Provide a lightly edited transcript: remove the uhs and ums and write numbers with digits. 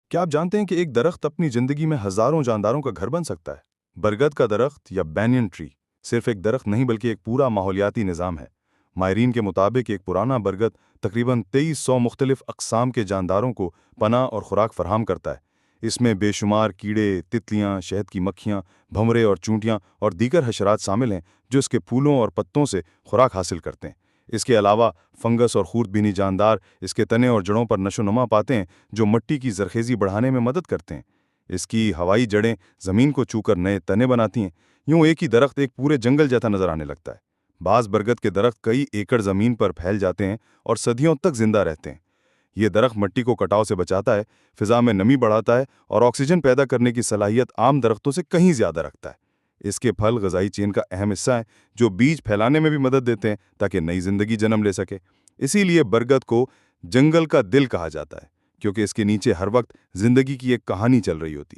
کیا آپ جانتے ہیں کہ ایک درخت اپنی زندگی میں ہزاروں جانداروں کا گھر بن سکتا ہے؟ برگد کا درخت یا بینین ٹری صرف ایک درخت نہیں بلکہ ایک پورا ماحولیاتی نظام ہے۔ ماہرین کے مطابق ایک پرانا برگد تقریباً 2300 مختلف اقسام کے جانداروں کو پناہ اور خوراک فراہم کرتا ہے۔ اس میں بے شمار کیڑے، تتلیاں، شہد کی مکھیاں، بھنورے اور چونٹیاں اور دیگر حشرات شامل ہیں جو اس کے پھولوں اور پتوں سے خوراک حاصل کرتے ہیں۔ اس کے علاوہ فنگس اور خورد بینی جاندار اس کے تنے اور جڑوں پر نشو و نما پاتے ہیں جو مٹی کی زرخیزی بڑھانے میں مدد کرتے ہیں۔ اس کی ہوائی جڑیں زمین کو چو کر نئے تنے بناتی ہیں۔ یوں ایک ہی درخت ایک پورے جنگل جیسا نظر آنے لگتا ہے۔ بعض برگد کے درخت کئی ایکڑ زمین پر پھیل جاتے ہیں اور صدیوں تک زندہ رہتے ہیں۔ یہ درخت مٹی کو کٹاؤ سے بچاتا ہے، فضا میں نمی بڑھاتا ہے اور آکسیجن پیدا کرنے کی صلاحیت عام درختوں سے کہیں زیادہ رکھتا ہے۔ اس کے پھل غذائی چین کا اہم حصہ ہیں جو بیج پھیلانے میں بھی مدد دیتے ہیں تاکہ نئی زندگی جنم لے سکے۔ اسی لیے برگد کو جنگل کا دل کہا جاتا ہے، کیونکہ اس کے نیچے ہر وقت زندگی کی ایک کہانی چل رہی ہوتی ہے۔